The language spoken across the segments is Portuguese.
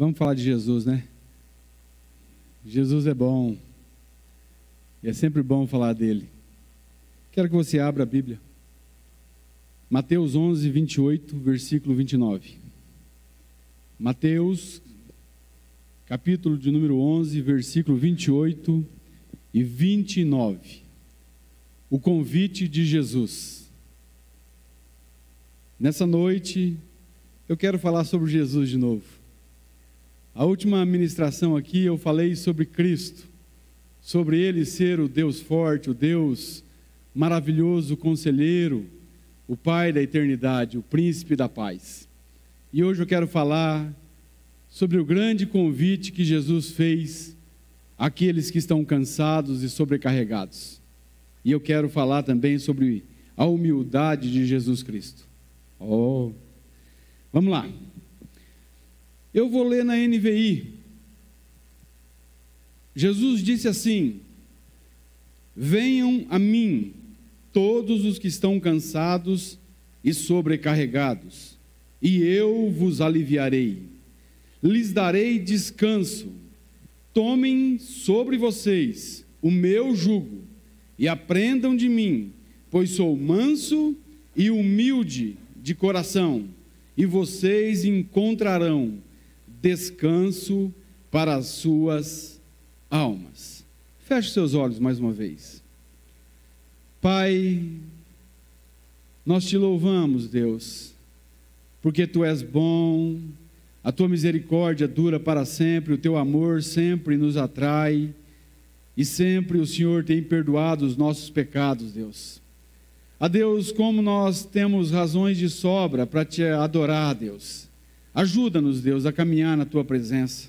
Vamos falar de Jesus, né? Jesus é bom. E é sempre bom falar dele. Quero que você abra a Bíblia. Mateus 11, 28, versículo 29. Mateus, capítulo de número 11, versículo 28 e 29. O convite de Jesus. Nessa noite, eu quero falar sobre Jesus de novo. A última ministração aqui eu falei sobre Cristo, sobre Ele ser o Deus forte, o Deus maravilhoso, conselheiro, o Pai da eternidade, o Príncipe da paz. E hoje eu quero falar sobre o grande convite que Jesus fez àqueles que estão cansados e sobrecarregados. E eu quero falar também sobre a humildade de Jesus Cristo. Vamos lá. Eu vou ler na NVI. Jesus disse assim: venham a mim todos os que estão cansados e sobrecarregados, e eu vos aliviarei. Lhes darei descanso. Tomem sobre vocês o meu jugo e aprendam de mim, pois sou manso e humilde de coração, e vocês encontrarão descanso para as suas almas. Feche seus olhos mais uma vez. Pai, nós te louvamos, Deus, porque Tu és bom, a Tua misericórdia dura para sempre, o Teu amor sempre nos atrai, e sempre o Senhor tem perdoado os nossos pecados, Deus. A Deus, como nós temos razões de sobra para Te adorar, Deus. Ajuda-nos, Deus, a caminhar na Tua presença.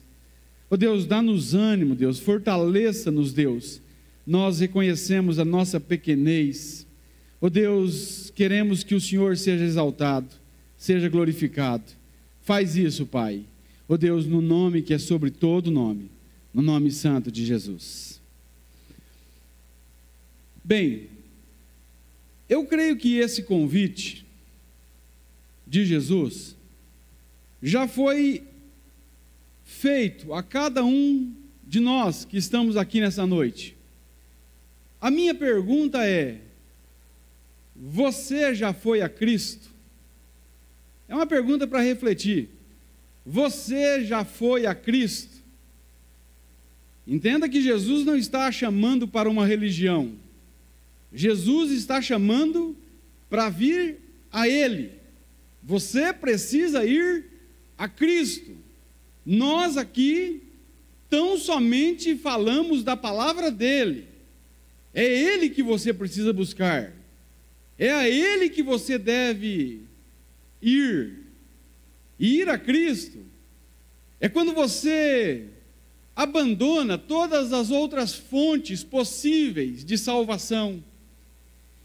Ó Deus, dá-nos ânimo, Deus, fortaleça-nos, Deus. Nós reconhecemos a nossa pequenez. Ó Deus, queremos que o Senhor seja exaltado, seja glorificado. Faz isso, Pai. Ó Deus, no nome que é sobre todo nome, no nome santo de Jesus. Bem, eu creio que esse convite de Jesus já foi feito a cada um de nós que estamos aqui nessa noite. A minha pergunta é: você já foi a Cristo? É uma pergunta para refletir. Você já foi a Cristo? Entenda que Jesus não está chamando para uma religião. Jesus está chamando para vir a Ele. Você precisa ir a Cristo. Nós aqui tão somente falamos da palavra dEle. É Ele que você precisa buscar. É a Ele que você deve ir. E ir a Cristo é quando você abandona todas as outras fontes possíveis de salvação.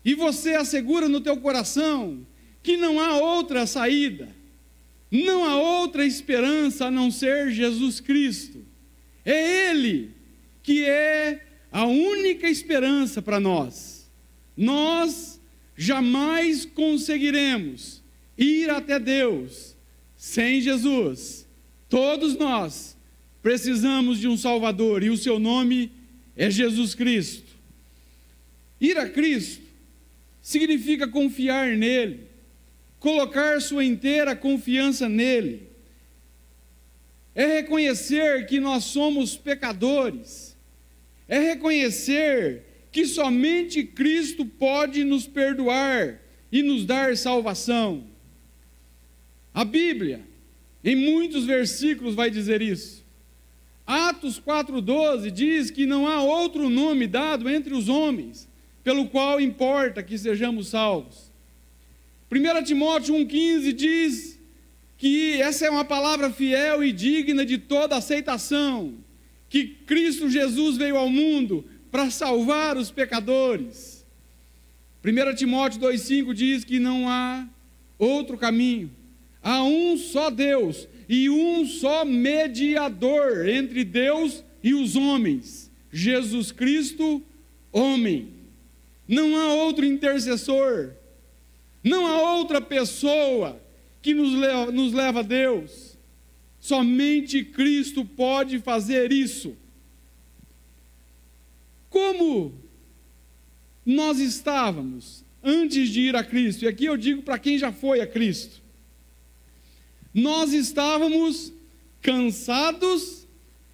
E você assegura no teu coração que não há outra saída, não há outra esperança a não ser Jesus Cristo. É Ele que é a única esperança para nós. Nós jamais conseguiremos ir até Deus sem Jesus. Todos nós precisamos de um Salvador, e o seu nome é Jesus Cristo. Ir a Cristo significa confiar nele, colocar sua inteira confiança nele. É reconhecer que nós somos pecadores, é reconhecer que somente Cristo pode nos perdoar e nos dar salvação. A Bíblia, em muitos versículos, vai dizer isso. Atos 4,12 diz que não há outro nome dado entre os homens pelo qual importa que sejamos salvos. 1 Timóteo 1,15 diz que essa é uma palavra fiel e digna de toda aceitação, que Cristo Jesus veio ao mundo para salvar os pecadores. 1 Timóteo 2,5 diz que não há outro caminho, há um só Deus e um só mediador entre Deus e os homens, Jesus Cristo, homem. Não há outro intercessor, não há outra pessoa que nos leva a Deus. Somente Cristo pode fazer isso. Como nós estávamos antes de ir a Cristo? E aqui eu digo para quem já foi a Cristo. Nós estávamos cansados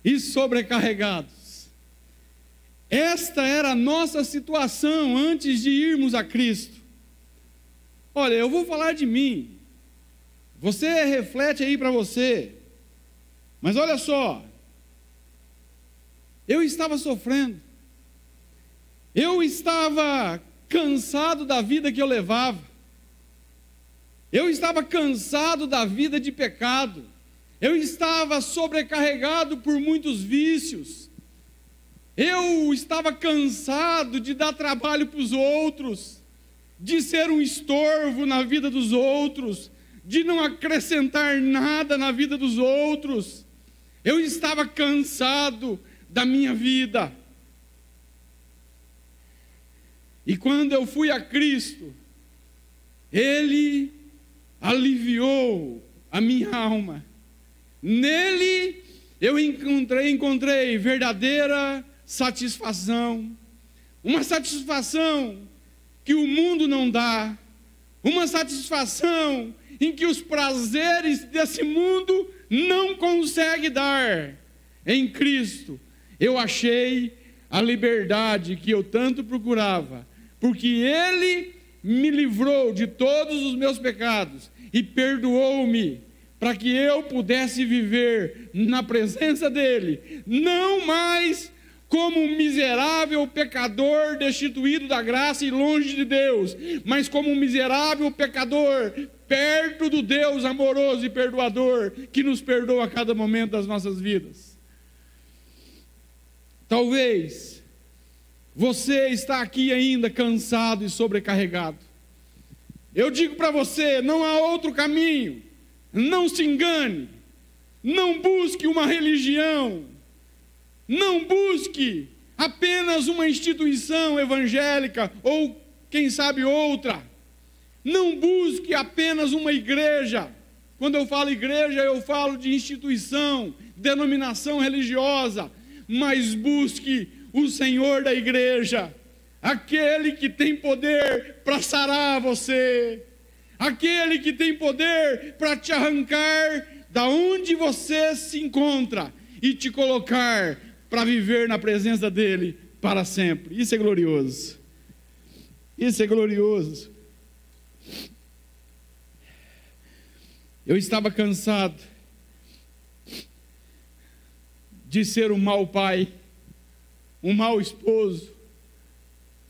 e sobrecarregados. Esta era a nossa situação antes de irmos a Cristo. Olha, eu vou falar de mim. Você reflete aí para você. Mas olha só. Eu estava sofrendo. Eu estava cansado da vida que eu levava. Eu estava cansado da vida de pecado. Eu estava sobrecarregado por muitos vícios. Eu estava cansado de dar trabalho para os outros, de ser um estorvo na vida dos outros, de não acrescentar nada na vida dos outros. Eu estava cansado da minha vida. E quando eu fui a Cristo, Ele aliviou a minha alma. Nele eu encontrei verdadeira satisfação. Uma satisfação que o mundo não dá. Uma satisfação em que os prazeres desse mundo não conseguem dar. Em Cristo eu achei a liberdade que eu tanto procurava, porque Ele me livrou de todos os meus pecados e perdoou-me, para que eu pudesse viver na presença dEle, não mais como um miserável pecador destituído da graça e longe de Deus, mas como um miserável pecador perto do Deus amoroso e perdoador, que nos perdoa a cada momento das nossas vidas. Talvez você está aqui ainda cansado e sobrecarregado. Eu digo para você, não há outro caminho. Não se engane. Não busque uma religião. Não busque apenas uma instituição evangélica ou, quem sabe, outra. Não busque apenas uma igreja. Quando eu falo igreja, eu falo de instituição, denominação religiosa. Mas busque o Senhor da igreja, aquele que tem poder para sarar você, aquele que tem poder para te arrancar da onde você se encontra e te colocar para viver na presença dele para sempre. Isso é glorioso. Isso é glorioso. Eu estava cansado de ser um mau pai, um mau esposo,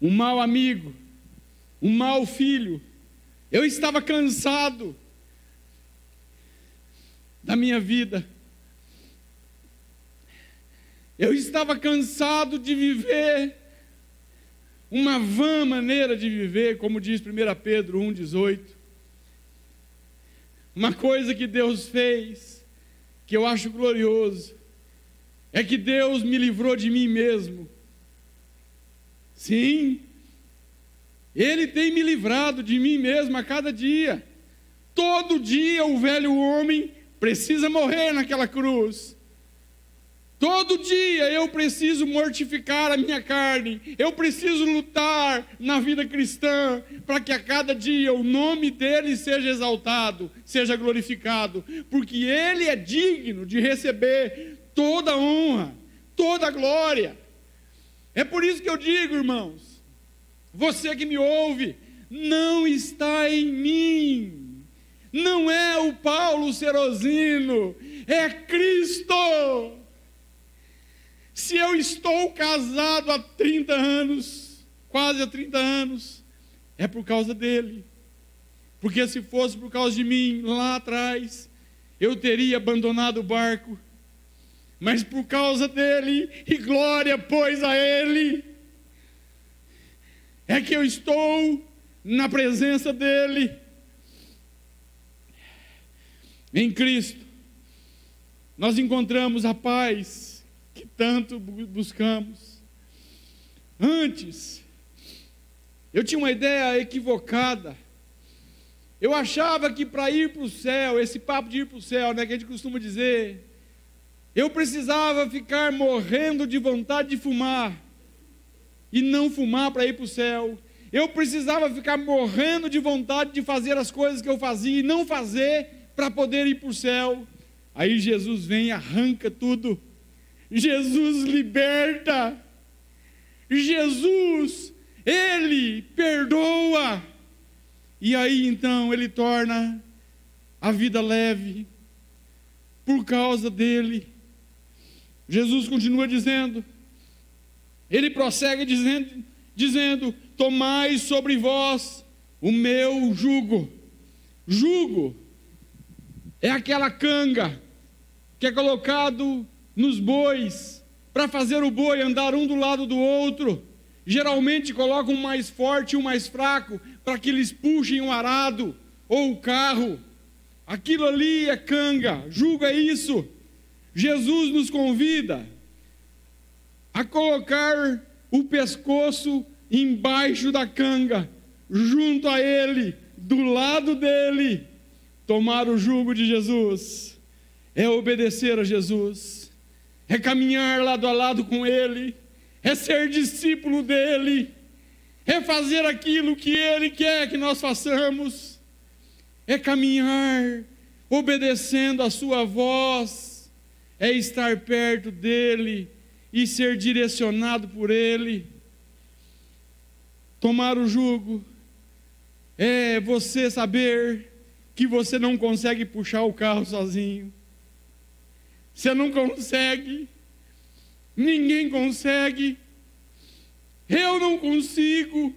um mau amigo, um mau filho. Eu estava cansado da minha vida. Eu estava cansado de viver uma vã maneira de viver, como diz 1 Pedro 1,18. Uma coisa que Deus fez, que eu acho glorioso, é que Deus me livrou de mim mesmo. Sim, Ele tem me livrado de mim mesmo a cada dia. Todo dia o velho homem precisa morrer naquela cruz. Todo dia eu preciso mortificar a minha carne. Eu preciso lutar na vida cristã, para que a cada dia o nome dEle seja exaltado, seja glorificado, porque Ele é digno de receber toda a honra, toda a glória. É por isso que eu digo, irmãos, você que me ouve, não está em mim, não é o Paulo Serosino, é Cristo. Se eu estou casado há 30 anos, quase há 30 anos, é por causa dele, porque se fosse por causa de mim, lá atrás, eu teria abandonado o barco, mas por causa dele, e glória pois a ele, é que eu estou na presença dele. Em Cristo nós encontramos a paz que tanto buscamos. Antes eu tinha uma ideia equivocada Eu achava que para ir para o céu, esse papo de ir para o céu, né, que a gente costuma dizer, eu precisava ficar morrendo de vontade de fumar e não fumar para ir para o céu. Eu precisava ficar morrendo de vontade de fazer as coisas que eu fazia e não fazer para poder ir para o céu. Aí Jesus vem e arranca tudo. Jesus liberta. Jesus, Ele perdoa. E aí então Ele torna a vida leve por causa dEle. Jesus continua dizendo, Ele prossegue dizendo, tomai sobre vós o meu jugo. Jugo é aquela canga que é colocado nos bois para fazer o boi andar um do lado do outro. Geralmente colocam um mais forte e um mais fraco para que eles puxem o arado ou o carro. Aquilo ali é canga, jugo é isso. Jesus nos convida a colocar o pescoço embaixo da canga, junto a Ele, do lado dEle. Tomar o jugo de Jesus é obedecer a Jesus, é caminhar lado a lado com Ele, é ser discípulo dEle, é fazer aquilo que Ele quer que nós façamos, é caminhar obedecendo a sua voz, é estar perto dEle e ser direcionado por Ele. Tomar o jugo é você saber que você não consegue puxar o carro sozinho. Você não consegue, ninguém consegue, eu não consigo.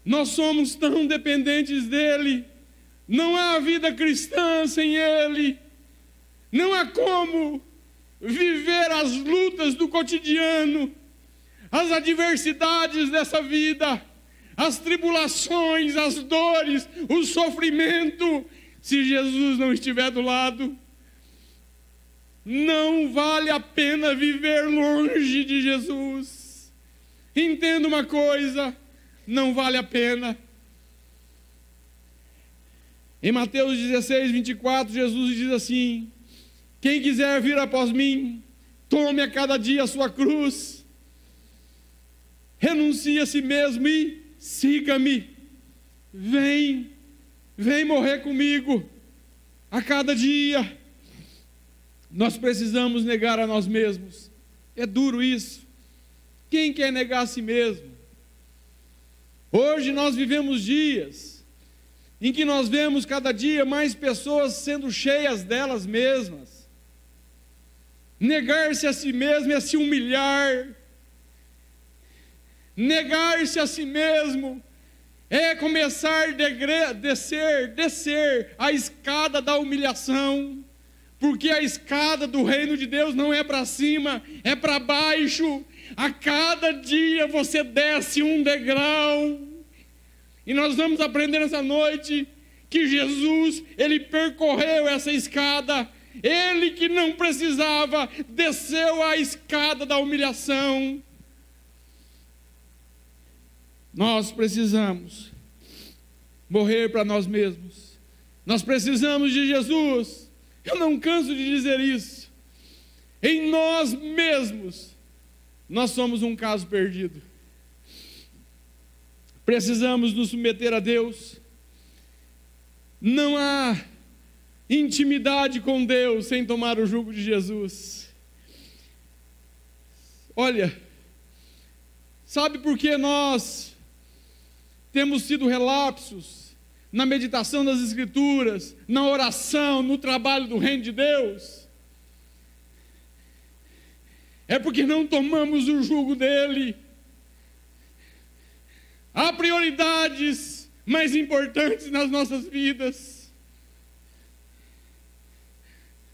Nós somos tão dependentes dEle. Não há vida cristã sem Ele. Não há como viver as lutas do cotidiano, as adversidades dessa vida, as tribulações, as dores, o sofrimento, se Jesus não estiver do lado. Não vale a pena viver longe de Jesus. Entenda uma coisa, não vale a pena. Em Mateus 16, 24, Jesus diz assim: quem quiser vir após mim, tome a cada dia a sua cruz, renuncie a si mesmo e siga-me. Vem morrer comigo a cada dia. Nós precisamos negar a nós mesmos. É duro isso. Quem quer negar a si mesmo? Hoje nós vivemos dias em que nós vemos cada dia mais pessoas sendo cheias delas mesmas. Negar-se a si mesmo é se humilhar. Negar-se a si mesmo é começar a descer a escada da humilhação. Porque a escada do reino de Deus não é para cima, é para baixo. A cada dia você desce um degrau. E nós vamos aprender nessa noite que Jesus, Ele percorreu essa escada. Ele que não precisava, desceu a escada da humilhação. Nós precisamos morrer para nós mesmos. Nós precisamos de Jesus. Eu não canso de dizer isso. Em nós mesmos, nós somos um caso perdido. Precisamos nos submeter a Deus. Não há intimidade com Deus sem tomar o jugo de Jesus. Olha, sabe por que nós temos tido relapsos na meditação das Escrituras, na oração, no trabalho do reino de Deus? É porque não tomamos o jugo dele. Há prioridades mais importantes nas nossas vidas.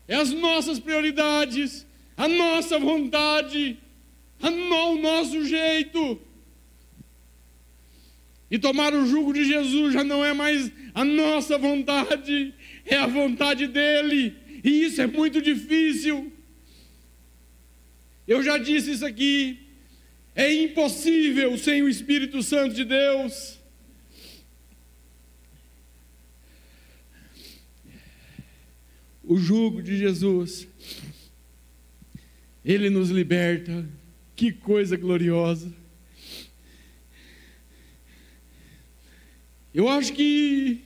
É as nossas prioridades, a nossa vontade, o nosso jeito. E tomar o jugo de Jesus já não é mais a nossa vontade, é a vontade dele. E isso é muito difícil. Eu já disse isso aqui. É impossível sem o Espírito Santo de Deus. o jugo de Jesus, Ele nos liberta. Que coisa gloriosa! Eu acho que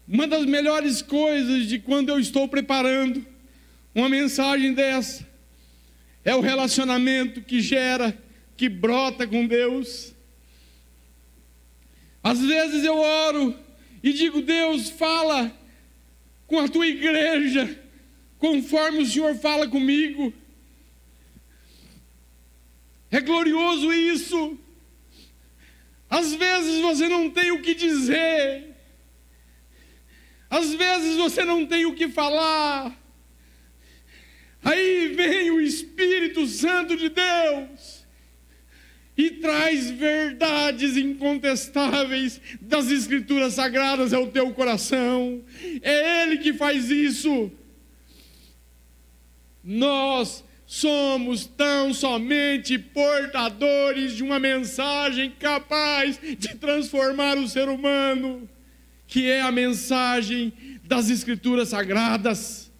uma das melhores coisas de quando eu estou preparando uma mensagem dessa é o relacionamento que gera, que brota com Deus. Às vezes eu oro e digo: Deus, fala com a tua igreja conforme o Senhor fala comigo. É glorioso isso. Às vezes você não tem o que dizer, às vezes você não tem o que falar, aí vem o Espírito Santo de Deus e traz verdades incontestáveis das Escrituras Sagradas ao teu coração. É Ele que faz isso. Nós somos tão somente portadores de uma mensagem capaz de transformar o ser humano, que é a mensagem das Escrituras Sagradas.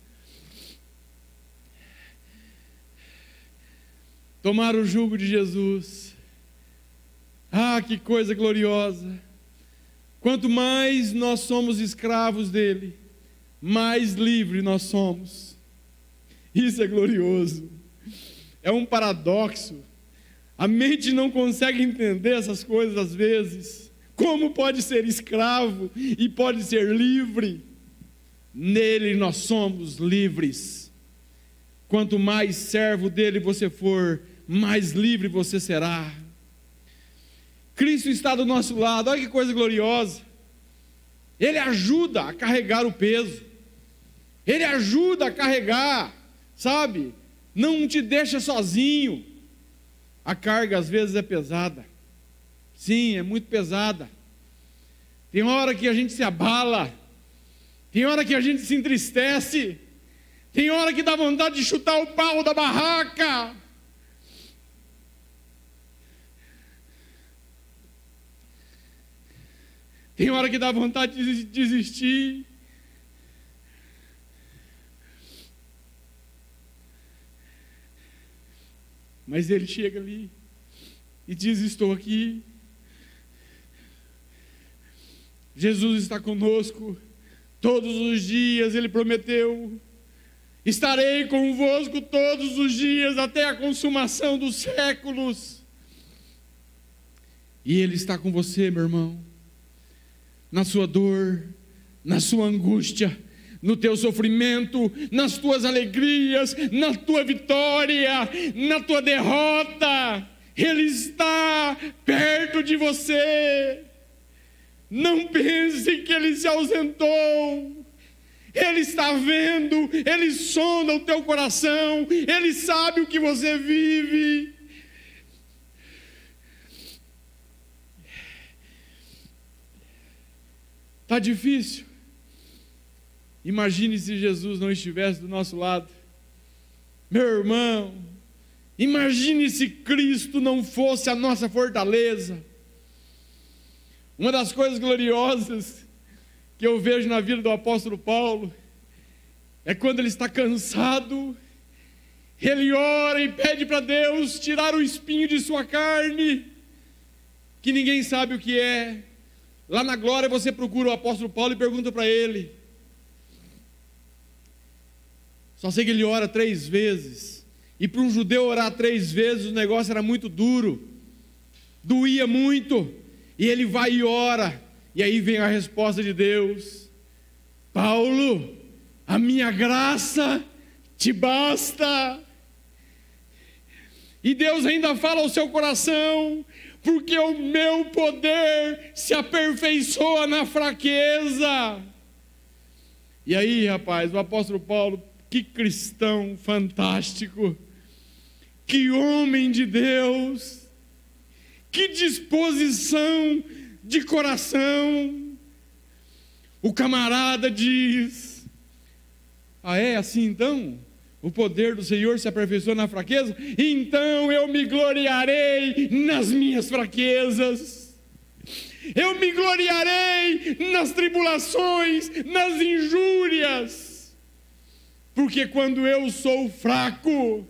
Tomar o jugo de Jesus. Ah, que coisa gloriosa! Quanto mais nós somos escravos dele, mais livre nós somos. Isso é glorioso. É um paradoxo. A mente não consegue entender essas coisas às vezes. Como pode ser escravo e pode ser livre? Nele nós somos livres. Quanto mais servo dele você for, mais livre você será. Cristo está do nosso lado. Olha que coisa gloriosa. Ele ajuda a carregar o peso. Ele ajuda a carregar, sabe? Não te deixa sozinho. A carga às vezes é pesada. Sim, é muito pesada. Tem hora que a gente se abala. Tem hora que a gente se entristece. Tem hora que dá vontade de chutar o pau da barraca. Tem hora que dá vontade de desistir. Mas Ele chega ali e diz: estou aqui. Jesus está conosco todos os dias. Ele prometeu: estarei convosco todos os dias até a consumação dos séculos. E Ele está com você, meu irmão, na sua dor, na sua angústia, no teu sofrimento, nas tuas alegrias, na tua vitória, na tua derrota. Ele está perto de você. Não pense que Ele se ausentou. Ele está vendo, Ele sonda o teu coração, Ele sabe o que você vive. Está difícil? Imagine se Jesus não estivesse do nosso lado. Meu irmão, imagine se Cristo não fosse a nossa fortaleza. Uma das coisas gloriosas que eu vejo na vida do apóstolo Paulo é quando ele está cansado, ele ora e pede para Deus tirar o espinho de sua carne, que ninguém sabe o que é. Lá na glória você procura o apóstolo Paulo e pergunta para ele. Só sei que ele ora 3 vezes. E para um judeu orar 3 vezes, o negócio era muito duro. Doía muito. E ele vai e ora. E aí vem a resposta de Deus: Paulo, a minha graça te basta. E Deus ainda fala ao seu coração: porque o meu poder se aperfeiçoa na fraqueza. E aí, rapaz, o apóstolo Paulo, que cristão fantástico, que homem de Deus, que disposição de coração. O camarada diz: ah, é assim então? O poder do Senhor se aperfeiçoa na fraqueza? Então eu me gloriarei nas minhas fraquezas. Eu me gloriarei nas tribulações, nas injúrias. porque quando eu sou fraco,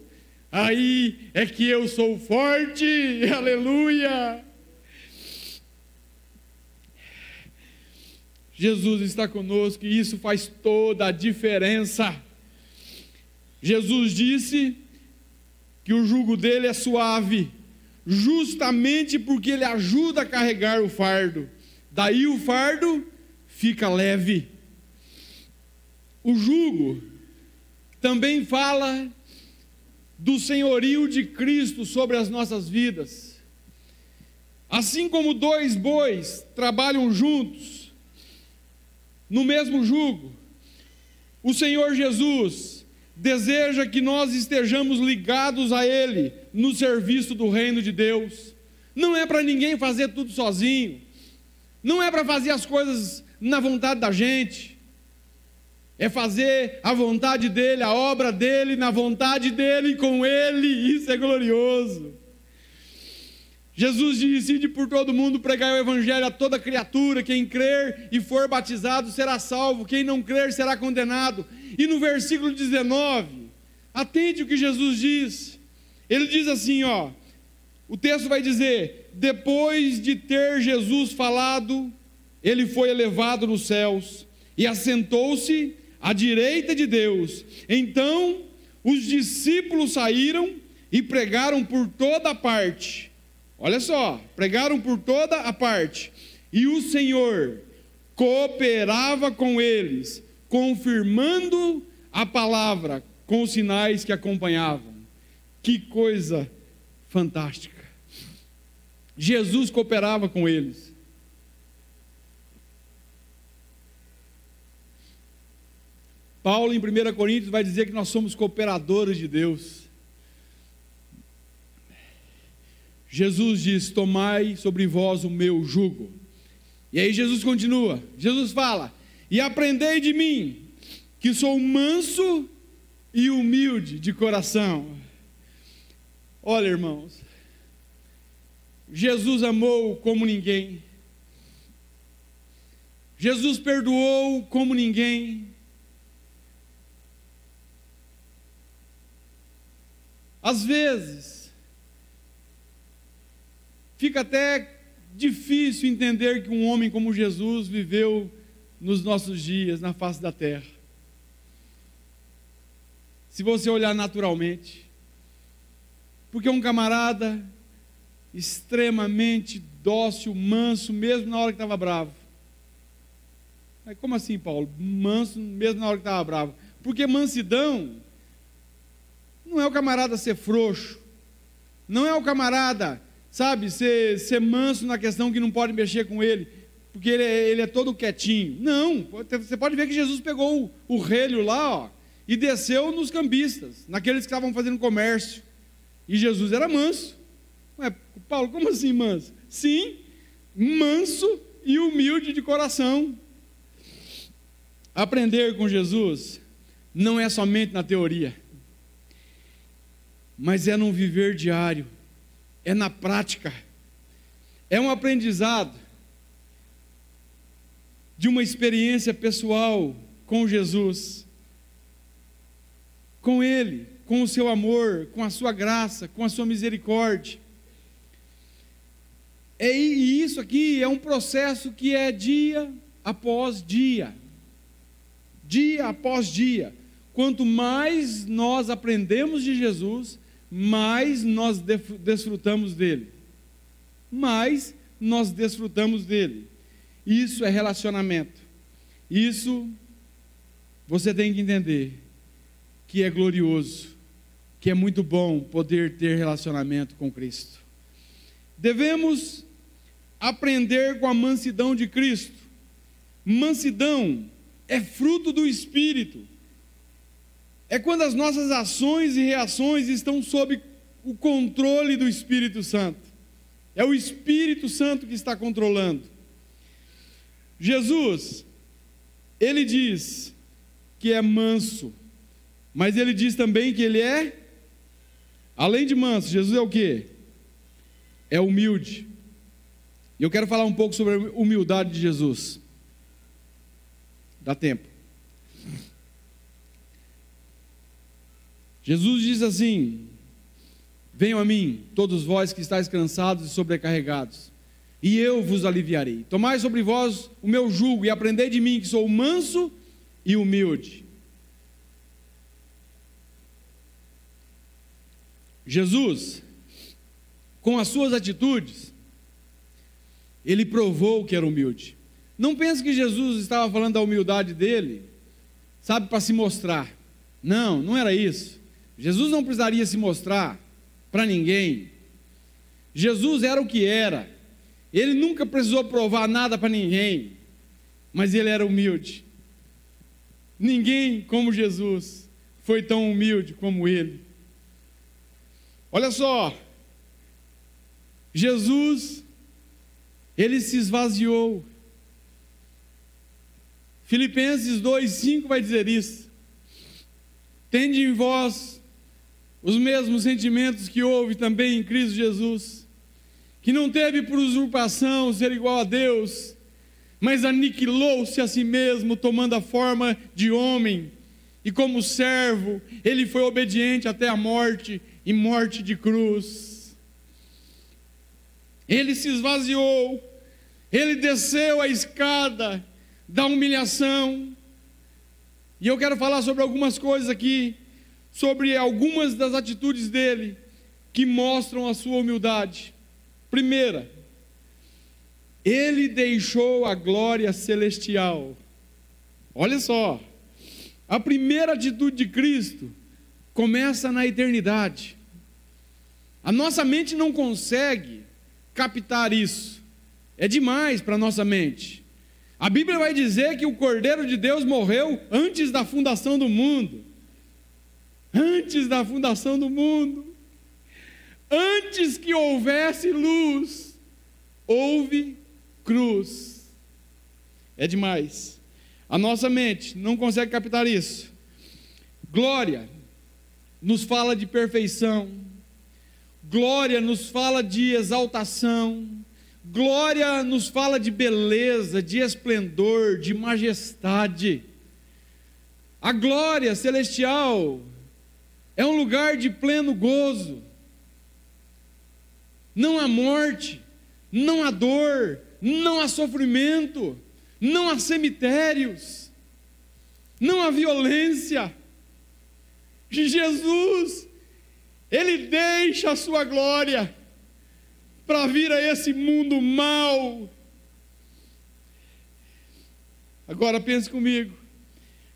aí é que eu sou forte, aleluia. Jesus está conosco e isso faz toda a diferença. Jesus disse que o jugo dele é suave, justamente porque ele ajuda a carregar o fardo, daí o fardo fica leve. O jugo também fala do senhorio de Cristo sobre as nossas vidas. Assim como dois bois trabalham juntos no mesmo jugo, o Senhor Jesus deseja que nós estejamos ligados a Ele no serviço do reino de Deus. Não é para ninguém fazer tudo sozinho, não é para fazer as coisas na vontade da gente, é fazer a vontade dEle, a obra dEle, na vontade dEle e com Ele. Isso é glorioso. Jesus disse: ide por todo mundo, pregai o evangelho a toda criatura, quem crer e for batizado será salvo, quem não crer será condenado. E no versículo 19, atente o que Jesus diz, ele diz assim, o texto vai dizer: depois de ter Jesus falado, ele foi elevado nos céus e assentou-se à direita de Deus. Então os discípulos saíram e pregaram por toda a parte. Olha só, pregaram por toda a parte, e o Senhor cooperava com eles, confirmando a palavra com os sinais que acompanhavam. Que coisa fantástica! Jesus cooperava com eles. Paulo, em 1 Coríntios, vai dizer que nós somos cooperadores de Deus. Jesus diz: tomai sobre vós o meu jugo. E aí Jesus continua, Jesus fala: e aprendei de mim, que sou manso e humilde de coração. Olha, irmãos, Jesus amou como ninguém, Jesus perdoou como ninguém, às vezes fica até difícil entender que um homem como Jesus viveu nos nossos dias, na face da terra. Se você olhar naturalmente, porque um camarada extremamente dócil, manso, mesmo na hora que estava bravo. Mas como assim, Paulo? Manso mesmo na hora que estava bravo? Porque mansidão não é o camarada ser frouxo, não é o camarada, sabe, ser manso na questão que não pode mexer com ele, porque ele é todo quietinho. Não, você pode ver que Jesus pegou o relho lá, e desceu nos cambistas, naqueles que estavam fazendo comércio, e Jesus era manso. Ué, Paulo, como assim manso? Sim, manso e humilde de coração. Aprender com Jesus não é somente na teoria, mas é no viver diário, é na prática, é um aprendizado de uma experiência pessoal com Jesus, com Ele, com o seu amor, com a sua graça, com a sua misericórdia. E isso aqui é um processo que é dia após dia, dia após dia. Quanto mais nós aprendemos de Jesus, mais nós desfrutamos dele, mais nós desfrutamos dele. Isso é relacionamento. Isso você tem que entender que é glorioso, que é muito bom poder ter relacionamento com Cristo. Devemos aprender com a mansidão de Cristo. Mansidão é fruto do Espírito. É quando as nossas ações e reações estão sob o controle do Espírito Santo. É o Espírito Santo que está controlando. Jesus, ele diz que é manso, mas ele diz também que ele é, além de manso, Jesus é o quê? É humilde. E eu quero falar um pouco sobre a humildade de Jesus. Dá tempo. Jesus diz assim: venham a mim, todos vós que estáis cansados e sobrecarregados, e eu vos aliviarei. Tomai sobre vós o meu jugo e aprendei de mim, que sou manso e humilde. Jesus, com as suas atitudes, ele provou que era humilde. Não pense que Jesus estava falando da humildade dele, sabe, para se mostrar. Não, não era isso. Jesus não precisaria se mostrar para ninguém. Jesus era o que era. Ele nunca precisou provar nada para ninguém, mas ele era humilde. Ninguém como Jesus foi tão humilde como ele. Olha só, Jesus, ele se esvaziou. Filipenses 2:5 vai dizer isso. Tende em vós os mesmos sentimentos que houve também em Cristo Jesus, que não teve por usurpação ser igual a Deus, mas aniquilou-se a si mesmo, tomando a forma de homem, e como servo, ele foi obediente até a morte, e morte de cruz. Ele se esvaziou, ele desceu a escada da humilhação. E eu quero falar sobre algumas coisas aqui, sobre algumas das atitudes dele, que mostram a sua humildade. Primeira, ele deixou a glória celestial. Olha só, a primeira atitude de Cristo começa na eternidade. A nossa mente não consegue captar isso, é demais para a nossa mente. A Bíblia vai dizer que o Cordeiro de Deus morreu antes da fundação do mundo. Antes da fundação do mundo. Antes que houvesse luz, houve cruz. É demais. A nossa mente não consegue captar isso. Glória nos fala de perfeição. Glória nos fala de exaltação. Glória nos fala de beleza, de esplendor, de majestade. A glória celestial é um lugar de pleno gozo. Não há morte, não há dor, não há sofrimento, não há cemitérios, não há violência. Jesus, ele deixa a sua glória para vir a esse mundo mau. Agora pense comigo,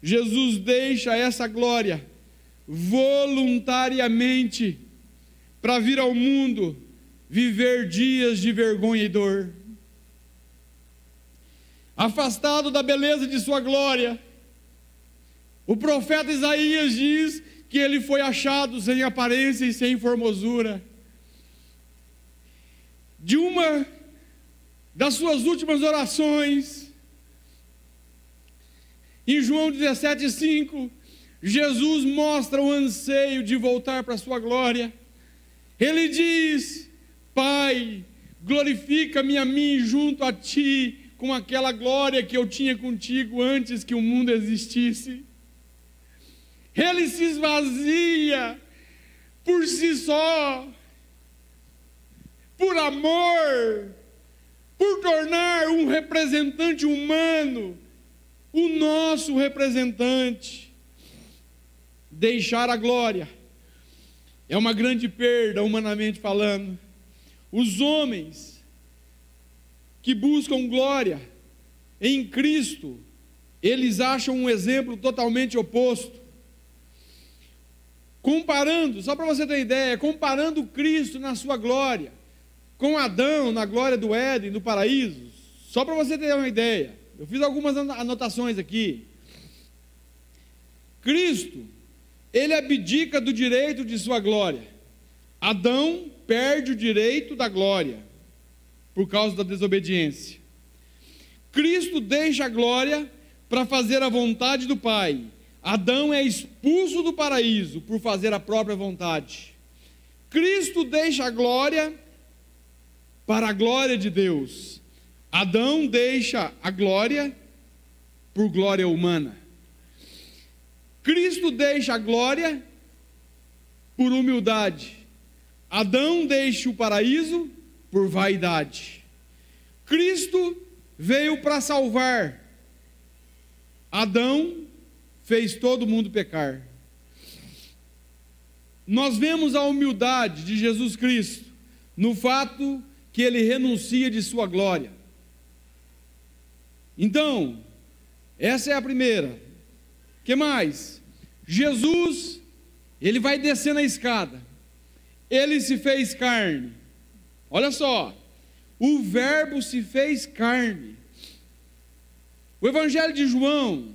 Jesus deixa essa glória voluntariamente para vir ao mundo viver dias de vergonha e dor. Afastado da beleza de sua glória, o profeta Isaías diz que ele foi achado sem aparência e sem formosura. De uma das suas últimas orações, em João 17:5, Jesus mostra o anseio de voltar para a sua glória. Ele diz: Pai, glorifica-me a mim junto a ti, com aquela glória que eu tinha contigo antes que o mundo existisse. Ele se esvazia por si só, por amor, por tornar um representante humano, o nosso representante. Deixar a glória é uma grande perda, humanamente falando. Os homens que buscam glória em Cristo, eles acham um exemplo totalmente oposto. Comparando, só para você ter ideia, comparando Cristo na sua glória com Adão na glória do Éden, do paraíso, só para você ter uma ideia, eu fiz algumas anotações aqui. Cristo, ele abdica do direito de sua glória. Adão perde o direito da glória por causa da desobediência. Cristo deixa a glória para fazer a vontade do Pai. Adão é expulso do paraíso por fazer a própria vontade. Cristo deixa a glória para a glória de Deus. Adão deixa a glória por glória humana. Cristo deixa a glória por humildade. Adão deixa o paraíso por vaidade. Cristo veio para salvar. Adão fez todo mundo pecar. Nós vemos a humildade de Jesus Cristo no fato que ele renuncia de sua glória. Então, essa é a primeira. Que mais? Jesus, ele vai descer na escada. Ele se fez carne. Olha só, o Verbo se fez carne. O Evangelho de João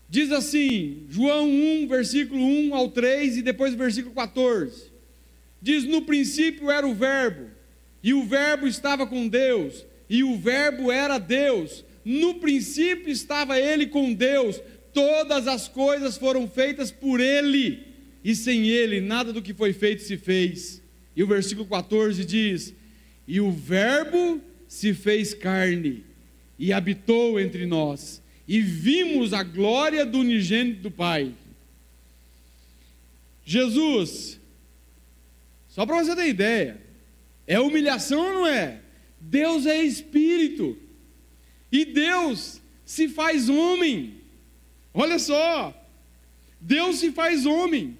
diz assim, João 1, versículo 1 ao 3 e depois o versículo 14. Diz: no princípio era o Verbo, e o Verbo estava com Deus, e o Verbo era Deus. No princípio estava ele com Deus. Todas as coisas foram feitas por ele, e sem ele nada do que foi feito se fez. E o versículo 14 diz: e o Verbo se fez carne e habitou entre nós, e vimos a glória do unigênito do Pai. Jesus, só para você ter ideia, é humilhação ou não é? Deus é Espírito, e Deus se faz homem. Olha só, Deus se faz homem.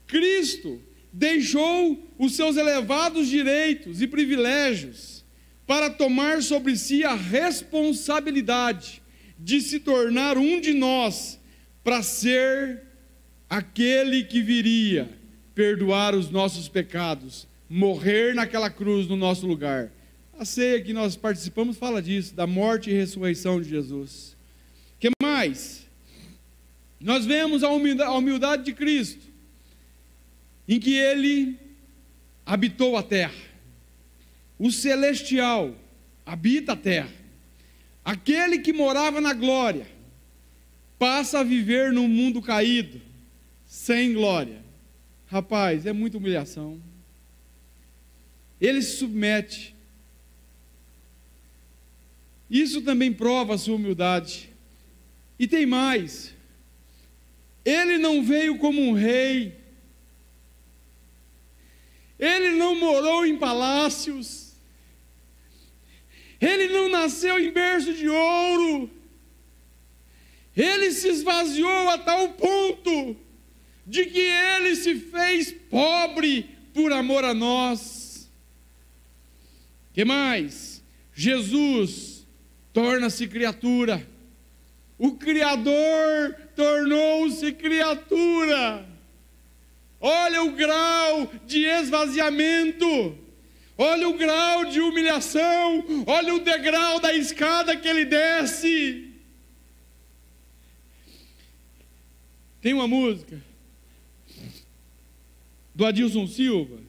Cristo deixou os seus elevados direitos e privilégios para tomar sobre si a responsabilidade de se tornar um de nós, para ser aquele que viria perdoar os nossos pecados, morrer naquela cruz no nosso lugar. A ceia que nós participamos fala disso, da morte e ressurreição de Jesus. O que mais? Nós vemos a humildade de Cristo, em que ele habitou a terra. O celestial habita a terra. Aquele que morava na glória passa a viver num mundo caído, sem glória. Rapaz, é muita humilhação. Ele se submete. Isso também prova a sua humildade. E tem mais. Ele não veio como um rei. Ele não morou em palácios. Ele não nasceu em berço de ouro. Ele se esvaziou a tal ponto de que ele se fez pobre por amor a nós. Que mais? Jesus torna-se criatura. O Criador tornou-se criatura. Olha o grau de esvaziamento, olha o grau de humilhação, olha o degrau da escada que ele desce. Tem uma música do Adilson Silva,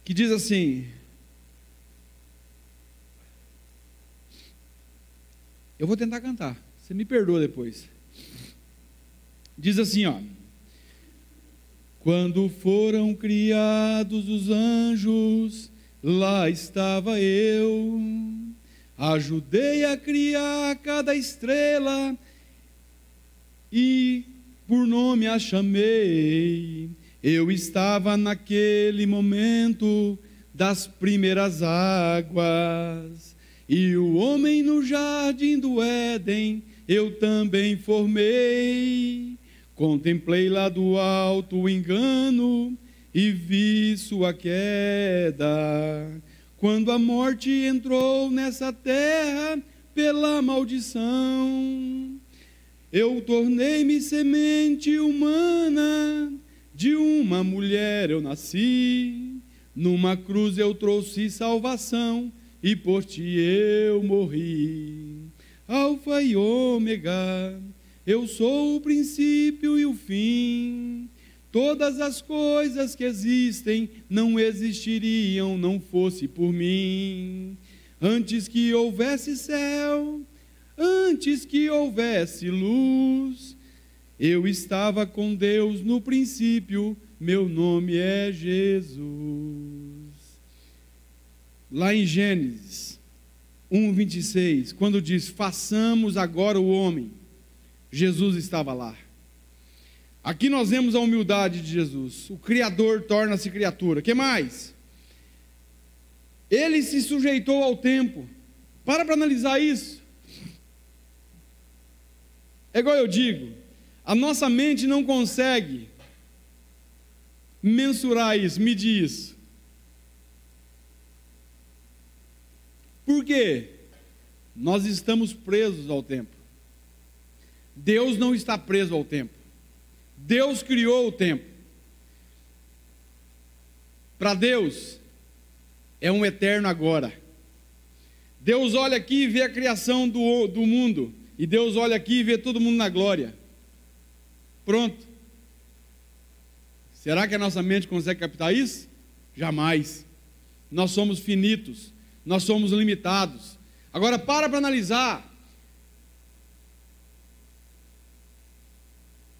que diz assim, eu vou tentar cantar, você me perdoa depois. Diz assim, ó: quando foram criados os anjos, lá estava eu, ajudei a criar cada estrela e por nome a chamei. Eu estava naquele momento das primeiras águas, e o homem no jardim do Éden eu também formei. Contemplei lá do alto o engano e vi sua queda, quando a morte entrou nessa terra pela maldição. Eu tornei-me semente humana, de uma mulher eu nasci, numa cruz eu trouxe salvação, e por ti eu morri. Alfa e ômega, eu sou o princípio e o fim. Todas as coisas que existem não existiriam não fosse por mim. Antes que houvesse céu, antes que houvesse luz, eu estava com Deus no princípio, meu nome é Jesus. Lá em Gênesis 1:26, quando diz: façamos agora o homem Jesus estava lá. Aqui nós vemos a humildade de Jesus. O Criador torna-se criatura. O que mais? Ele se sujeitou ao tempo. Para analisar isso. É igual eu digo, a nossa mente não consegue mensurar isso, medir isso. Por quê? Nós estamos presos ao tempo. Deus não está preso ao tempo. Deus criou o tempo. Para Deus, é um eterno agora. Deus olha aqui e vê a criação do mundo. E Deus olha aqui e vê todo mundo na glória. Pronto. Será que a nossa mente consegue captar isso? Jamais. Nós somos finitos. Nós somos limitados. Agora para analisar.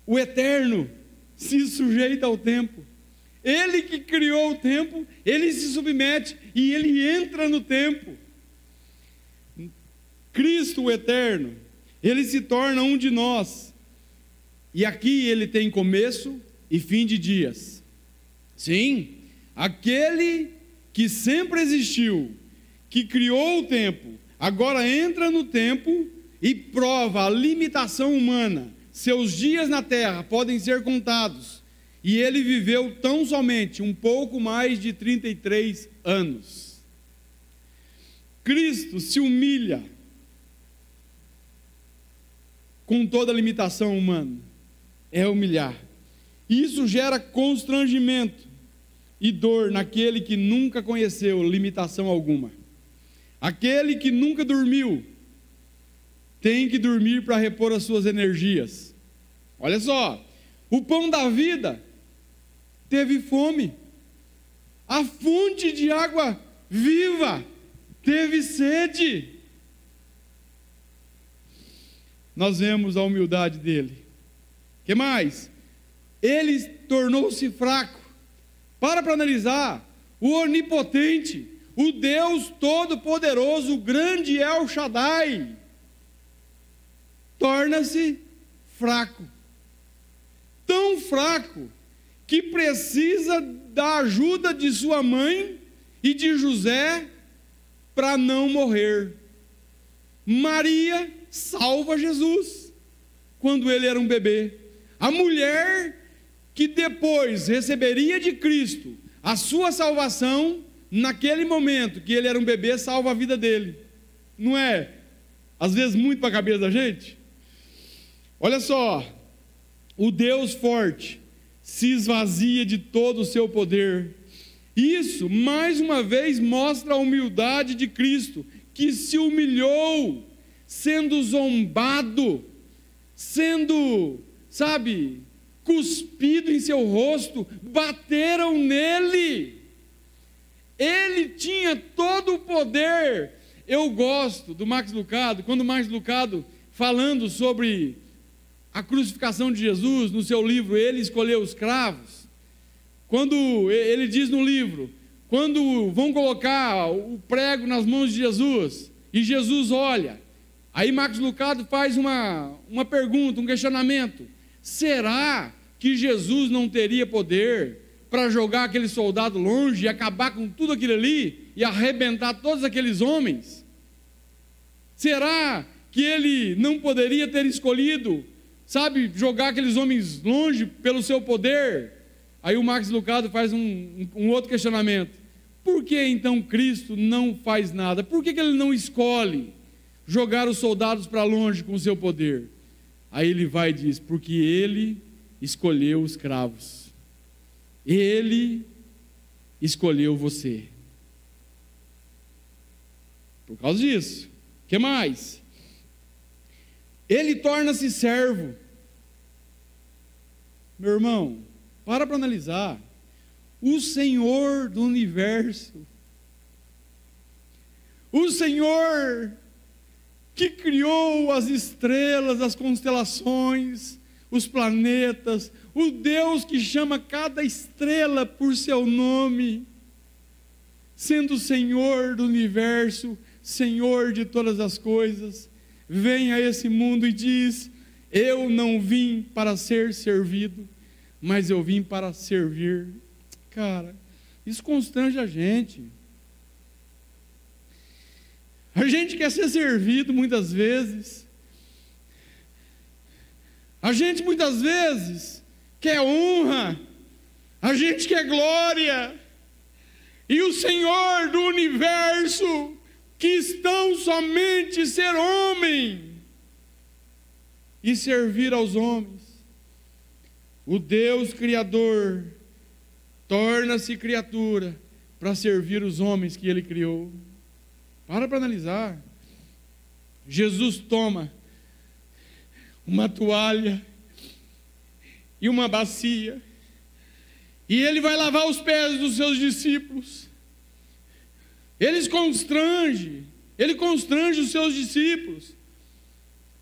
O eterno se sujeita ao tempo. Ele que criou o tempo, ele se submete e ele entra no tempo. Cristo, o eterno, ele se torna um de nós. E aqui ele tem começo e fim de dias. Sim, aquele que sempre existiu, que criou o tempo, agora entra no tempo e prova a limitação humana. Seus dias na terra podem ser contados. E ele viveu tão somente um pouco mais de 33 anos. Cristo se humilha com toda a limitação humana. É humilhar. Isso gera constrangimento e dor naquele que nunca conheceu limitação alguma. Aquele que nunca dormiu tem que dormir para repor as suas energias. Olha só, o pão da vida teve fome, a fonte de água viva teve sede. Nós vemos a humildade dele. O que mais? Ele tornou-se fraco. Para analisar, o onipotente, o Deus todo-poderoso, o grande El Shaddai, torna-se fraco. Tão fraco que precisa da ajuda de sua mãe e de José para não morrer. Maria salva Jesus quando ele era um bebê. A mulher que depois receberia de Cristo a sua salvação, naquele momento que ele era um bebê, salva a vida dele. Não é, às vezes, muito para a cabeça da gente? Olha só, o Deus forte se esvazia de todo o seu poder. Isso, mais uma vez, mostra a humildade de Cristo, que se humilhou, sendo zombado, sendo, cuspido em seu rosto, bateram nele. Ele tinha todo o poder. Eu gosto do Max Lucado, quando o Max Lucado, falando sobre a crucificação de Jesus, no seu livro, Ele Escolheu os Cravos, quando ele diz no livro, quando vão colocar o prego nas mãos de Jesus, e Jesus olha, aí Max Lucado faz uma pergunta, um questionamento: será que Jesus não teria poder para jogar aquele soldado longe e acabar com tudo aquilo ali, e arrebentar todos aqueles homens? Será que ele não poderia ter escolhido, jogar aqueles homens longe pelo seu poder? Aí o Max Lucado faz um outro questionamento: por que então Cristo não faz nada? Por que ele não escolhe jogar os soldados para longe com o seu poder? Aí ele vai e diz: porque ele escolheu os cravos, ele escolheu você. Por causa disso. O que mais? Ele torna-se servo. Meu irmão, para analisar. O Senhor do universo, o Senhor que criou as estrelas, as constelações, os planetas, o Deus que chama cada estrela por seu nome, sendo o Senhor do universo, Senhor de todas as coisas, vem a esse mundo e diz: Eu não vim para ser servido, mas eu vim para servir. Cara, isso constrange a gente. A gente quer ser servido muitas vezes. A gente muitas vezes quer honra. A gente quer glória. E o Senhor do universo quis tão somente ser homem e servir aos homens. O Deus Criador torna-se criatura para servir os homens que Ele criou. Para analisar. Jesus toma uma toalha e uma bacia, e Ele vai lavar os pés dos seus discípulos. Ele constrange os seus discípulos.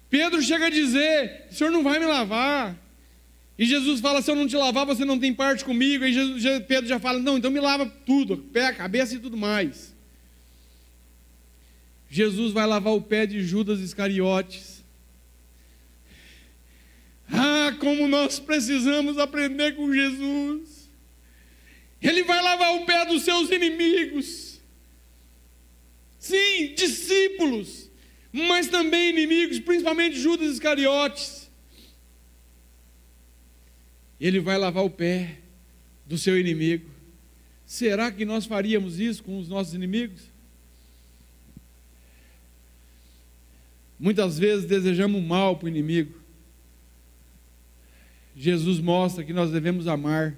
Pedro chega a dizer: o Senhor não vai me lavar. E Jesus fala: se eu não te lavar, você não tem parte comigo. E Pedro já fala: não, então me lava tudo, pé, cabeça e tudo mais. Jesus vai lavar o pé de Judas Iscariotes. Ah, como nós precisamos aprender com Jesus. Ele vai lavar o pé dos seus inimigos. Sim, discípulos, mas também inimigos, principalmente Judas Iscariotes. Ele vai lavar o pé do seu inimigo. Será que nós faríamos isso com os nossos inimigos? Muitas vezes desejamos mal para o inimigo. Jesus mostra que nós devemos amar.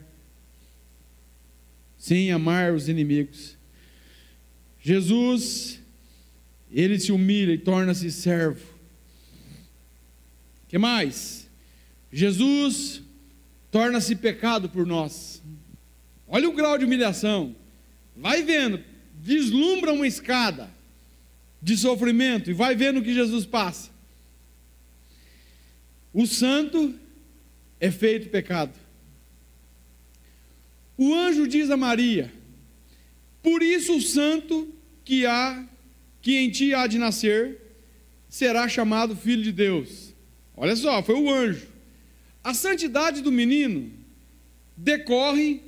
Sim, amar os inimigos. Jesus, Ele se humilha e torna-se servo. O que mais? Jesus torna-se pecado por nós. Olha o grau de humilhação. Vai vendo, vislumbra uma escada de sofrimento e vai vendo o que Jesus passa. O santo é feito pecado. O anjo diz a Maria: por isso o santo que em ti há de nascer será chamado filho de Deus. Olha só, foi o anjo. A santidade do menino decorre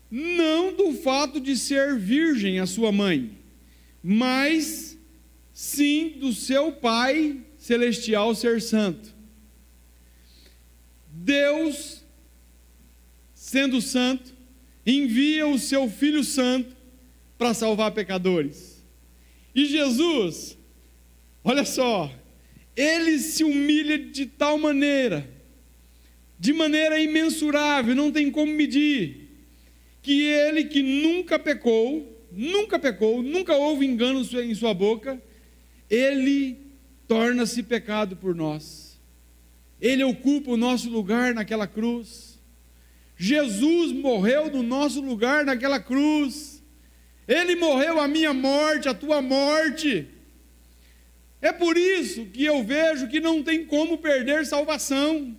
não do fato de ser virgem a sua mãe, mas sim do seu Pai celestial ser santo. Deus, sendo santo, envia o seu Filho Santo para salvar pecadores. E Jesus, olha só, Ele se humilha de tal maneira, de maneira imensurável, não tem como medir, que Ele que nunca pecou, nunca houve engano em sua boca, Ele torna-se pecado por nós. Ele ocupa o nosso lugar naquela cruz. Jesus morreu no nosso lugar naquela cruz. Ele morreu a minha morte, a tua morte. É por isso que eu vejo que não tem como perder salvação.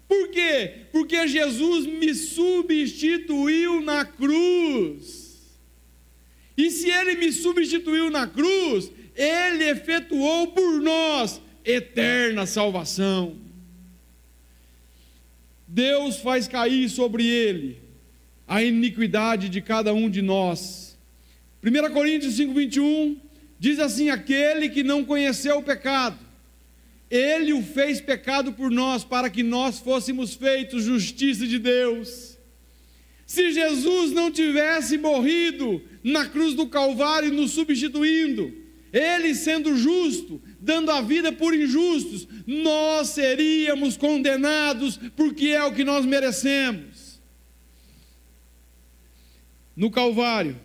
Por quê? Porque Jesus me substituiu na cruz. E se Ele me substituiu na cruz, Ele efetuou por nós eterna salvação. Deus faz cair sobre Ele a iniquidade de cada um de nós. 1 Coríntios 5:21 diz assim: aquele que não conheceu o pecado, Ele o fez pecado por nós, para que nós fôssemos feitos justiça de Deus. Se Jesus não tivesse morrido na cruz do Calvário, nos substituindo, Ele sendo justo, dando a vida por injustos, nós seríamos condenados, porque é o que nós merecemos. No Calvário,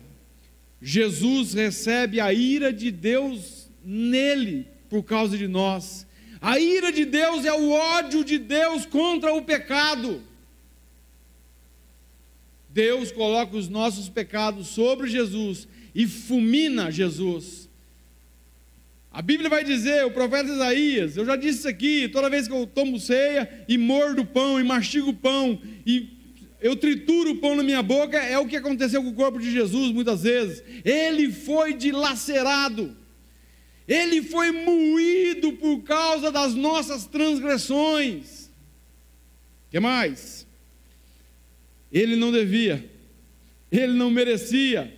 Jesus recebe a ira de Deus nele, por causa de nós. A ira de Deus é o ódio de Deus contra o pecado. Deus coloca os nossos pecados sobre Jesus e fulmina Jesus. A Bíblia vai dizer, o profeta Isaías, eu já disse isso aqui, toda vez que eu tomo ceia e mordo o pão e mastigo o pão e eu trituro o pão na minha boca, é o que aconteceu com o corpo de Jesus muitas vezes. Ele foi dilacerado, Ele foi moído por causa das nossas transgressões. que mais? Ele não devia, ele não merecia,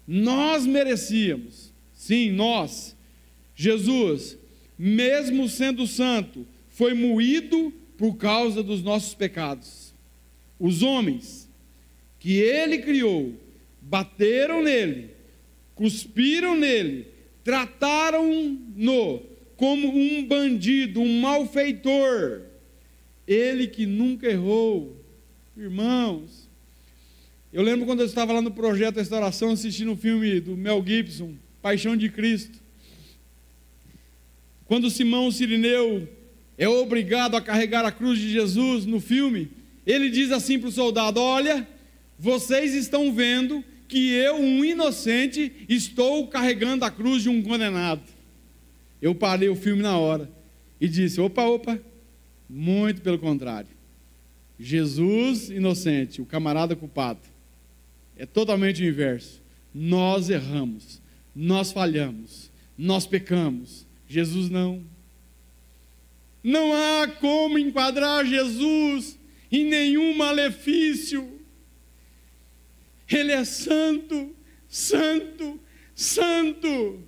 nós merecíamos, sim, nós. Jesus, mesmo sendo santo, foi moído por causa dos nossos pecados. Os homens que ele criou bateram nele, cuspiram nele, trataram-no como um bandido, um malfeitor. Ele que nunca errou. Irmãos, eu lembro quando eu estava lá no Projeto Restauração assistindo o filme do Mel Gibson, Paixão de Cristo, quando Simão Cirineu é obrigado a carregar a cruz de Jesus no filme, ele diz assim para o soldado: olha, vocês estão vendo que eu, um inocente, estou carregando a cruz de um condenado. Eu parei o filme na hora e disse: opa, muito pelo contrário. Jesus inocente, o camarada culpado. É totalmente o inverso. Nós erramos, nós falhamos, nós pecamos. Jesus não. Não há como enquadrar Jesus em nenhum malefício. Ele é santo, santo, santo. O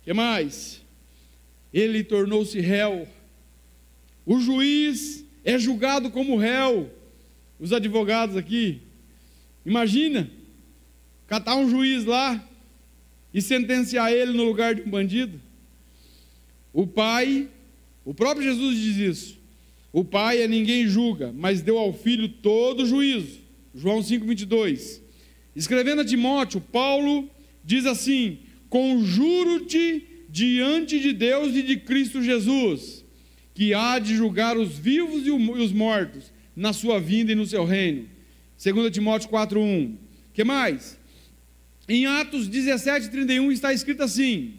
que mais? Ele tornou-se réu. O juiz é julgado como réu. Os advogados aqui, imagina, catar um juiz lá e sentenciar ele no lugar de um bandido. O Pai, o próprio Jesus diz isso: o Pai a ninguém julga, mas deu ao Filho todo o juízo. João 5,22. Escrevendo a Timóteo, Paulo diz assim: conjuro-te diante de Deus e de Cristo Jesus, que há de julgar os vivos e os mortos na sua vinda e no seu reino. 2 Timóteo 4,1. Que mais? Em Atos 17:31 está escrito assim: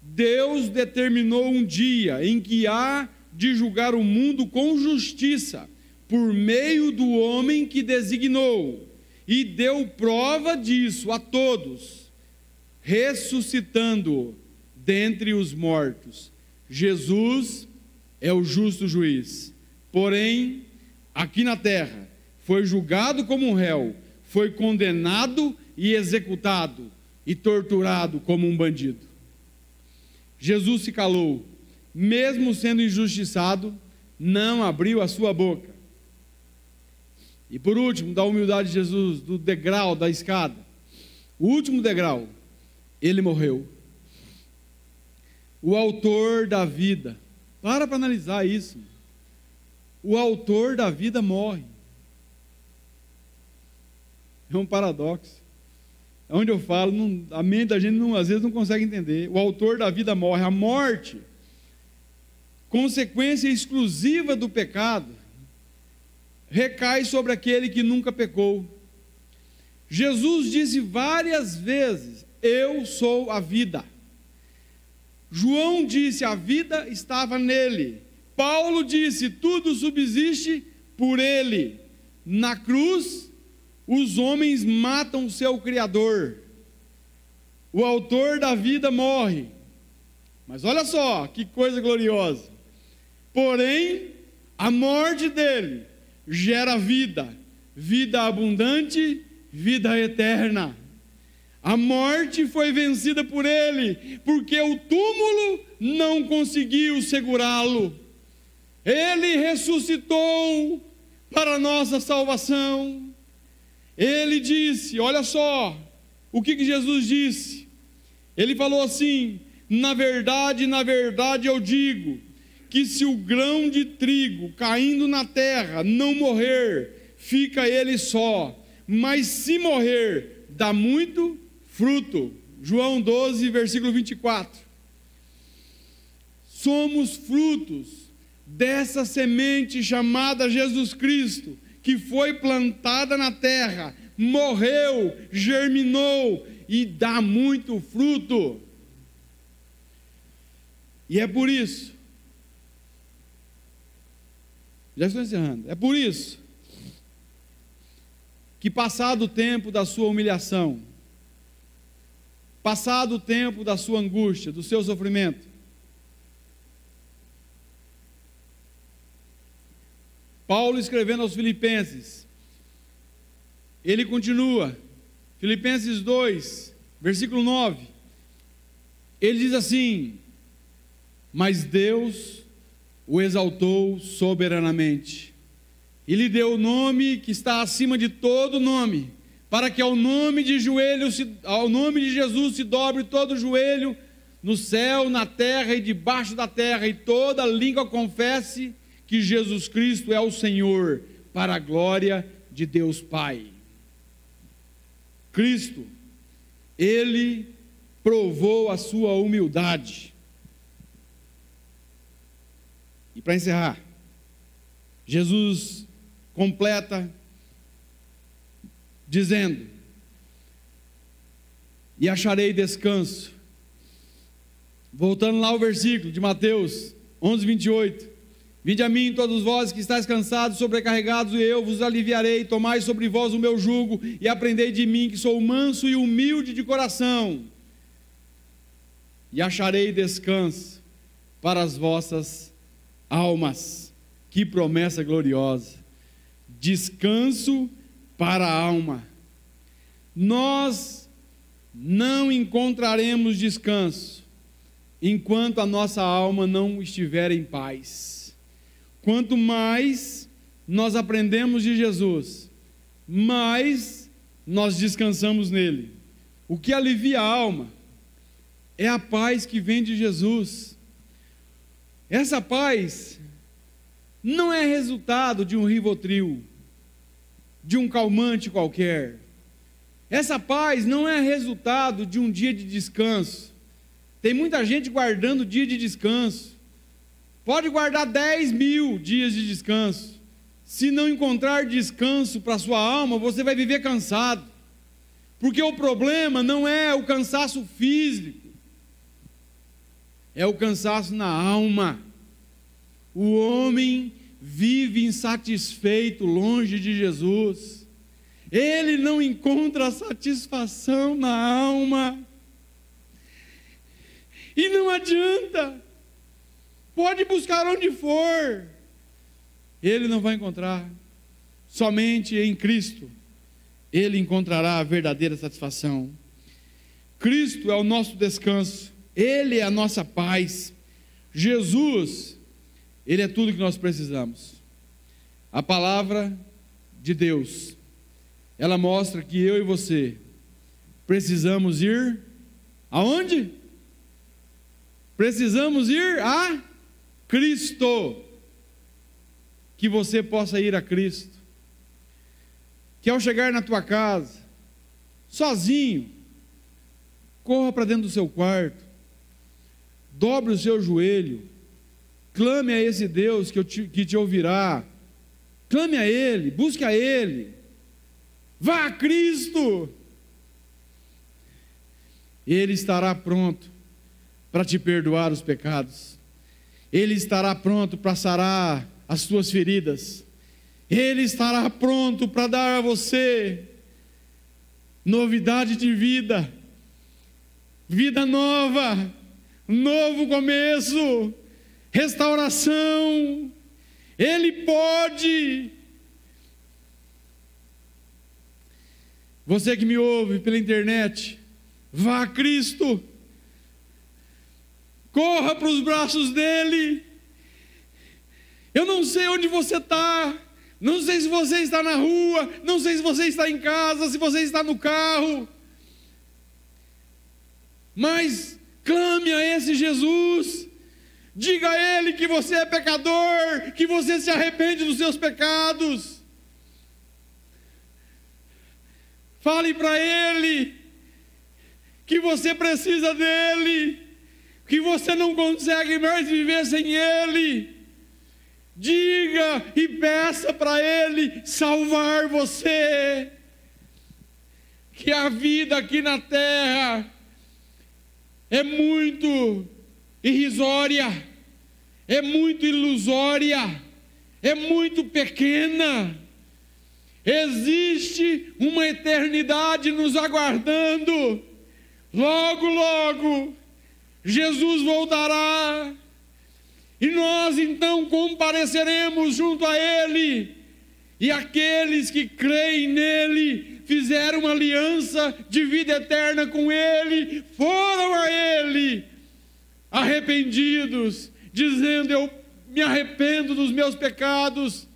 Deus determinou um dia em que há de julgar o mundo com justiça, por meio do homem que designou, e deu prova disso a todos, ressuscitando-o dentre os mortos. Jesus é o justo juiz, porém, aqui na terra, foi julgado como um réu, foi condenado e executado, e torturado como um bandido. Jesus se calou, mesmo sendo injustiçado, não abriu a sua boca. E por último, da humildade de Jesus, do degrau da escada, o último degrau, ele morreu. O autor da vida, para analisar isso, o autor da vida morre. É um paradoxo. É onde eu falo, a mente da gente às vezes não consegue entender. O autor da vida morre. A morte, consequência exclusiva do pecado, recai sobre aquele que nunca pecou. Jesus disse várias vezes: eu sou a vida. João disse: a vida estava nele. Paulo disse: tudo subsiste por ele. Na cruz, os homens matam o seu Criador. O autor da vida morre. Mas olha só, que coisa gloriosa. Porém, a morte dele gera vida, vida abundante, vida eterna. A morte foi vencida por ele, porque o túmulo não conseguiu segurá-lo. Ele ressuscitou para a nossa salvação. Ele disse, olha só, o que Jesus disse? Ele falou assim: na verdade eu digo, que se o grão de trigo caindo na terra não morrer, fica ele só, mas se morrer, dá muito fruto. João 12, versículo 24. Somos frutos dessa semente chamada Jesus Cristo, que foi plantada na terra, morreu, germinou e dá muito fruto. E é por isso, já estou encerrando, é por isso que, passado o tempo da sua humilhação, passado o tempo da sua angústia, do seu sofrimento, Paulo escrevendo aos Filipenses, ele continua, Filipenses 2, versículo 9, ele diz assim: mas Deus o exaltou soberanamente, e lhe deu o nome que está acima de todo nome, para que ao nome de Jesus se dobre todo o joelho, no céu, na terra e debaixo da terra, e toda língua confesse que Jesus Cristo é o Senhor, para a glória de Deus Pai. Cristo, Ele provou a sua humildade. E para encerrar, Jesus completa dizendo: e acharei descanso. Voltando lá ao versículo de Mateus 11, 28, vinde a mim todos vós que estáis cansados, sobrecarregados, e eu vos aliviarei. Tomai sobre vós o meu jugo e aprendei de mim, que sou manso e humilde de coração, e acharei descanso para as vossas almas. Que promessa gloriosa! Descanso para a alma. Nós não encontraremos descanso enquanto a nossa alma não estiver em paz. Quanto mais nós aprendemos de Jesus, mais nós descansamos nele. O que alivia a alma é a paz que vem de Jesus. Essa paz não é resultado de um Rivotril, de um calmante qualquer. Essa paz não é resultado de um dia de descanso. Tem muita gente guardando dia de descanso. Pode guardar 10.000 dias de descanso. Se não encontrar descanso para a sua alma, você vai viver cansado. Porque o problema não é o cansaço físico, é o cansaço na alma. O homem vive insatisfeito longe de Jesus. Ele não encontra satisfação na alma. E não adianta. Pode buscar onde for, ele não vai encontrar. Somente em Cristo ele encontrará a verdadeira satisfação. Cristo é o nosso descanso, Ele é a nossa paz. Jesus, Ele é tudo que nós precisamos. A palavra de Deus, ela mostra que eu e você precisamos ir aonde? Precisamos ir a Cristo. Que você possa ir a Cristo. Que ao chegar na tua casa, sozinho, corra para dentro do seu quarto, dobre o seu joelho, clame a esse Deus que te ouvirá, clame a Ele, busque a Ele, vá a Cristo, Ele estará pronto para te perdoar os pecados, Ele estará pronto para sarar as tuas feridas, Ele estará pronto para dar a você novidade de vida, vida nova, novo começo, restauração. Ele pode. Você que me ouve pela internet, vá a Cristo, corra para os braços dEle. Eu não sei onde você está, não sei se você está na rua, não sei se você está em casa, se você está no carro, mas clame a esse Jesus, diga a Ele que você é pecador, que você se arrepende dos seus pecados, fale para Ele que você precisa dEle, que você não consegue mais viver sem Ele. Diga e peça para Ele salvar você, que a vida aqui na terra é muito irrisória, é muito ilusória, é muito pequena. Existe uma eternidade nos aguardando. Logo, logo, Jesus voltará. e nós então compareceremos junto a Ele, e aqueles que creem nele, fizeram uma aliança de vida eterna com Ele, foram a Ele arrependidos, dizendo: eu me arrependo dos meus pecados,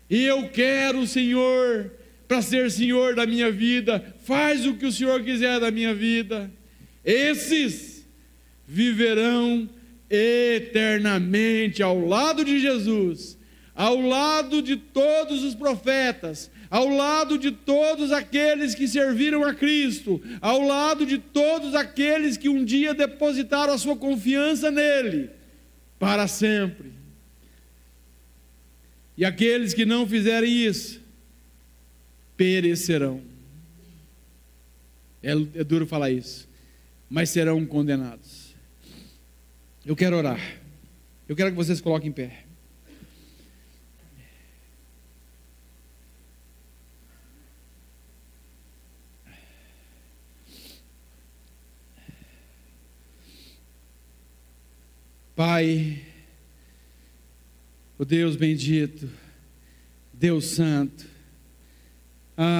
e eu quero o Senhor para ser Senhor da minha vida, faz o que o Senhor quiser da minha vida. Esses viverão eternamente ao lado de Jesus, ao lado de todos os profetas, ao lado de todos aqueles que serviram a Cristo, ao lado de todos aqueles que um dia depositaram a sua confiança nele, para sempre. E aqueles que não fizerem isso, perecerão. É duro falar isso, mas serão condenados. Eu quero orar. Eu quero que vocês coloquem em pé. Pai, o Deus bendito, Deus santo,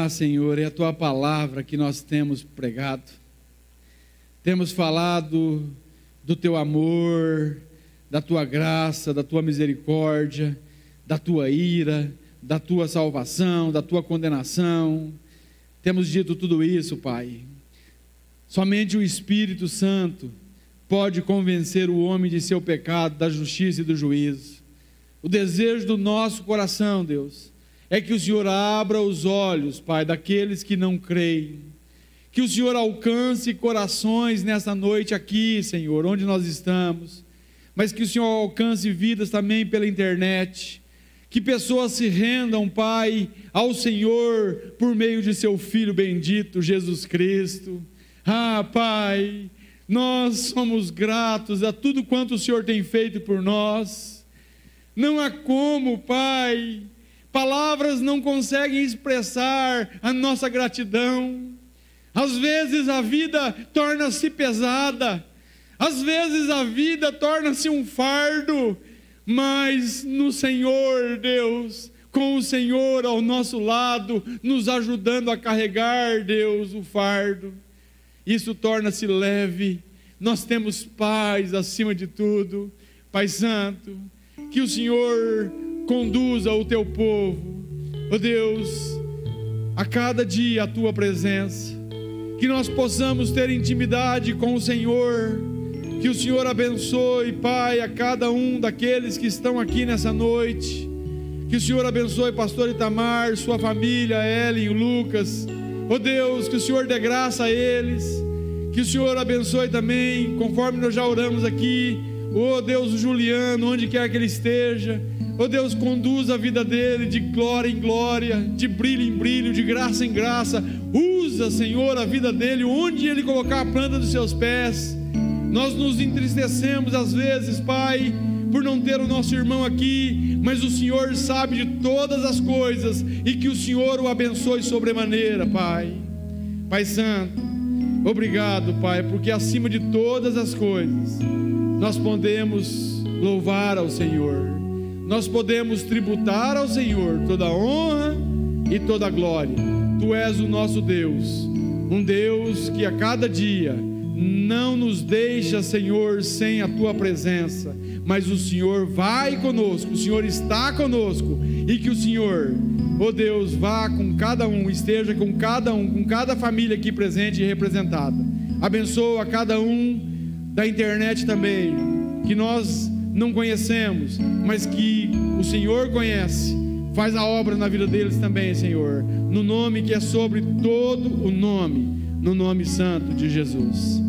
Senhor, é a Tua palavra que nós temos pregado, temos falado do Teu amor, da Tua graça, da Tua misericórdia, da Tua ira, da Tua salvação, da Tua condenação, temos dito tudo isso, Pai. Somente o Espírito Santo pode convencer o homem de seu pecado, da justiça e do juízo. O desejo do nosso coração, Deus, é que o Senhor abra os olhos, Pai, daqueles que não creem, que o Senhor alcance corações nessa noite aqui, Senhor, onde nós estamos, mas que o Senhor alcance vidas também pela internet, que pessoas se rendam, Pai, ao Senhor por meio de seu Filho bendito, Jesus Cristo. Pai, nós somos gratos a tudo quanto o Senhor tem feito por nós. Não há como, Pai, palavras não conseguem expressar a nossa gratidão. Às vezes a vida torna-se pesada, às vezes a vida torna-se um fardo, mas no Senhor, Deus, com o Senhor ao nosso lado, nos ajudando a carregar, Deus, o fardo, isso torna-se leve. Nós temos paz acima de tudo. Pai Santo, que o Senhor conduza o Teu povo, Deus, a cada dia a Tua presença, que nós possamos ter intimidade com o Senhor, que o Senhor abençoe, Pai, a cada um daqueles que estão aqui nessa noite, que o Senhor abençoe pastor Itamar, sua família, Ellen, Lucas, Deus, que o Senhor dê graça a eles, que o Senhor abençoe também, conforme nós já oramos aqui, Deus, o Juliano, onde quer que ele esteja, Deus, conduza a vida dele de glória em glória, de brilho em brilho, de graça em graça. Usa, Senhor, a vida dele, onde ele colocar a planta dos seus pés. Nós nos entristecemos às vezes, Pai, por não ter o nosso irmão aqui, mas o Senhor sabe de todas as coisas, e que o Senhor o abençoe sobremaneira, Pai. Pai Santo, obrigado, Pai, porque acima de todas as coisas nós podemos louvar ao Senhor, nós podemos tributar ao Senhor toda a honra e toda a glória. Tu és o nosso Deus, um Deus que a cada dia não nos deixa, Senhor, sem a Tua presença, mas o Senhor vai conosco, o Senhor está conosco, e que o Senhor, Deus, vá com cada um, esteja com cada um, com cada família aqui presente e representada. Abençoa cada um da internet também, que nós não conhecemos, mas que o Senhor conhece. Faz a obra na vida deles também, Senhor, no nome que é sobre todo o nome, no nome santo de Jesus.